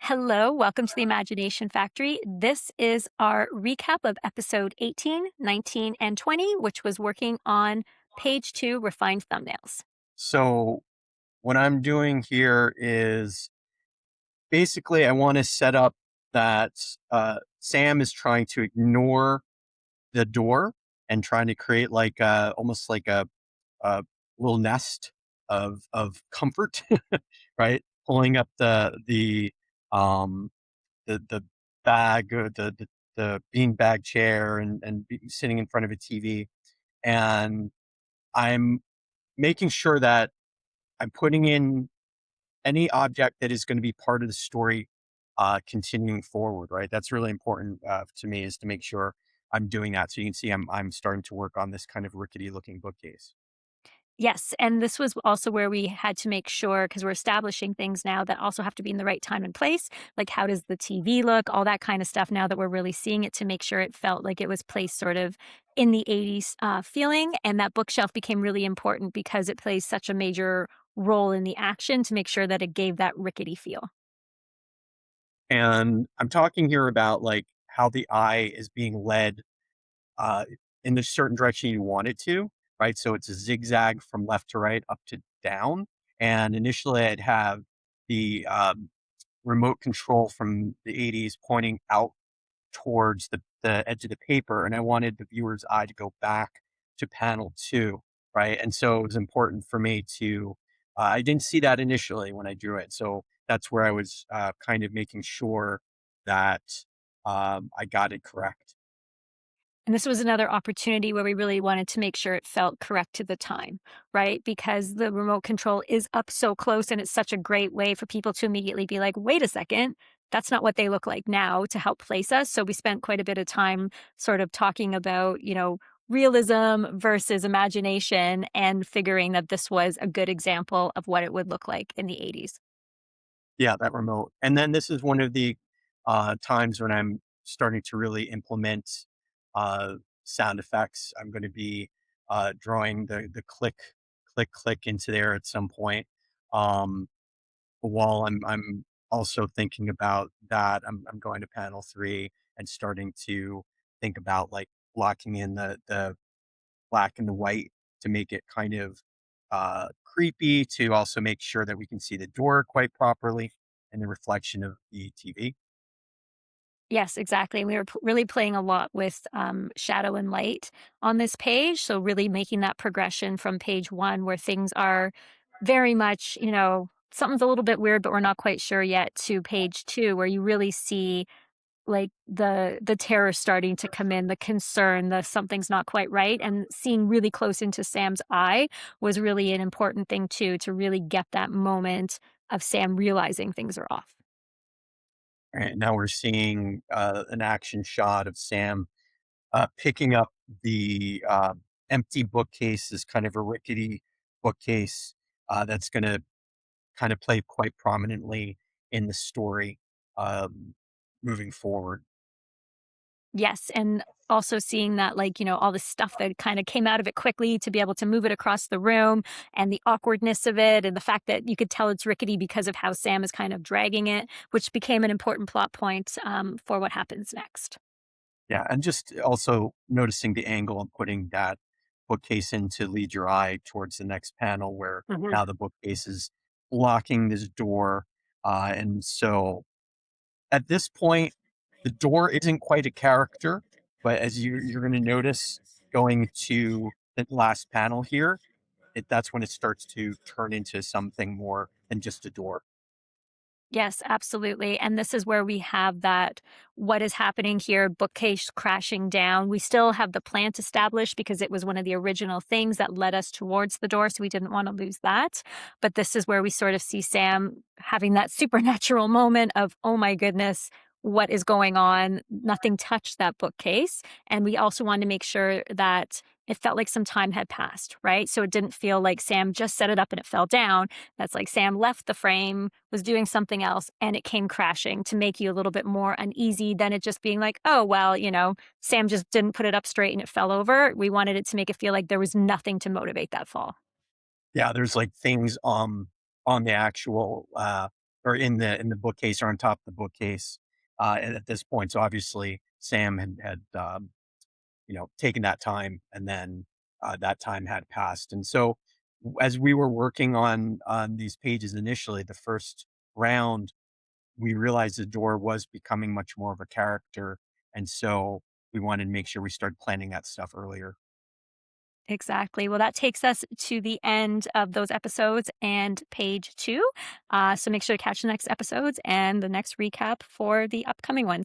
Hello, welcome to the Imagination Factory. This is our recap of episode 18, 19, and 20, which was working on page two, refined thumbnails. So what I'm doing here is basically I want to set up that Sam is trying to ignore the door and trying to create like almost like a little nest of comfort, right? Pulling up um the bag or the bean bag chair and sitting in front of a TV, and I'm making sure that I'm putting in any object that is going to be part of the story continuing forward, right? That's really important to me, is to make sure I'm doing that. So you can see I'm starting to work on this kind of rickety looking bookcase. Yes, and this was also where we had to make sure, because we're establishing things now that also have to be in the right time and place, like how does the TV look, all that kind of stuff now that we're really seeing it, to make sure it felt like it was placed sort of in the 80s feeling. And that bookshelf became really important because it plays such a major role in the action to make sure that it gave that rickety feel. And I'm talking here about like how the eye is being led uh, in the certain direction you want it to, right? So it's a zigzag from left to right, up to down. And initially, I'd have the remote control from the 80s pointing out towards the edge of the paper, and I wanted the viewer's eye to go back to panel two, right? And so it was important for me to, I didn't see that initially when I drew it. So that's where I was kind of making sure that I got it correct. And this was another opportunity where we really wanted to make sure it felt correct to the time, right? Because the remote control is up so close and it's such a great way for people to immediately be like, wait a second, that's not what they look like now, to help place us. So we spent quite a bit of time sort of talking about, realism versus imagination and figuring that this was a good example of what it would look like in the 80s. Yeah, that remote. And then this is one of the times when I'm starting to really implement uh, sound effects. I'm going to be drawing the click into there at some point. Um, while I'm also thinking about that, I'm going to panel three and starting to think about like locking in the black and the white to make it kind of creepy, to also make sure that we can see the door quite properly and the reflection of the TV. Yes, exactly. And we were really playing a lot with shadow and light on this page. So, really making that progression from page one, where things are very much, something's a little bit weird, but we're not quite sure yet, to page two, where you really see like the terror starting to come in, the concern, the something's not quite right. And seeing really close into Sam's eye was really an important thing, too, to really get that moment of Sam realizing things are off. And now we're seeing an action shot of Sam picking up the empty bookcase, is kind of a rickety bookcase that's going to kind of play quite prominently in the story um, moving forward. Yes, and also seeing that, like, all the stuff that kinda came out of it quickly to be able to move it across the room, and the awkwardness of it, and the fact that you could tell it's rickety because of how Sam is kind of dragging it, which became an important plot point, for what happens next. Yeah, and just also noticing the angle and putting that bookcase in to lead your eye towards the next panel, where Mhm. now the bookcase is blocking this door. And so at this point, the door isn't quite a character, but as you're going to notice going to the last panel here, that's when it starts to turn into something more than just a door. Yes, absolutely. And this is where we have that what is happening here, bookcase crashing down. We still have the plant established because it was one of the original things that led us towards the door. So we didn't want to lose that. But this is where we sort of see Sam having that supernatural moment of, oh my goodness, what is going on? Nothing touched that bookcase. And we also wanted to make sure that it felt like some time had passed, right? So it didn't feel like Sam just set it up and it fell down. That's like Sam left the frame, was doing something else, and it came crashing, to make you a little bit more uneasy than it just being like, oh, well, Sam just didn't put it up straight and it fell over. We wanted it to make it feel like there was nothing to motivate that fall. Yeah, there's like things on the actual or in the bookcase or on top of the bookcase at this point. So obviously, Sam had taken that time, and then that time had passed. And so, as we were working on these pages initially, the first round, we realized the door was becoming much more of a character, and so we wanted to make sure we started planning that stuff earlier. Exactly. Well, that takes us to the end of those episodes and page 2. So make sure to catch the next episodes and the next recap for the upcoming ones.